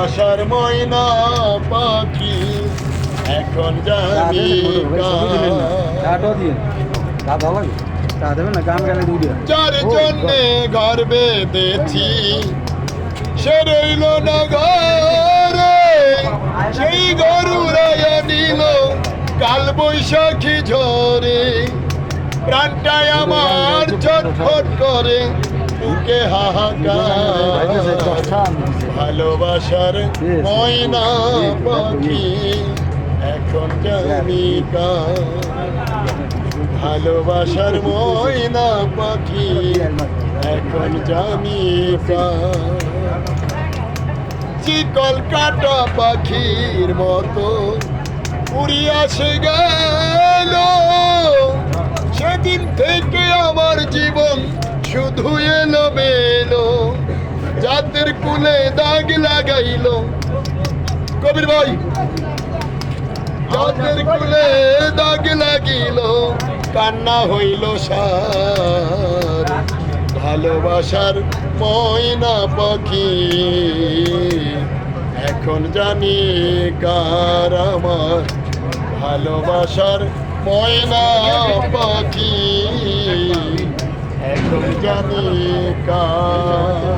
ভালোবাসার ময়না পাখি এখন জানি যার জন্যে ঘর বেঁধেছি সে রইল না ঘরে, সেই গরুরাইয়া নিল কাল বৈশাখী ঝরে। প্রাণটায় আমার ছটফট করে বুকে হাহাকার, ভালোবাসার ময়না পাখি এখন জানি কার। ভালোবাসার ময়না পাখি এখন জানি কার। চিকল কাটা পাখির মতো উড়িয়া সে গেল, সেদিন থেকে আমার জীবন শুধু এলো মেলো। জাতের কুলে দাগ লাগাইল কবির ভাই, জাতের কুলে দাগ লাগিল কান্না হইল সার। ভালোবাসার ময়না পাখি এখন জানি কার আমার। ভালোবাসার ময়না পাখি এখন জানি কার।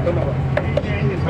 ধন্যবাদ।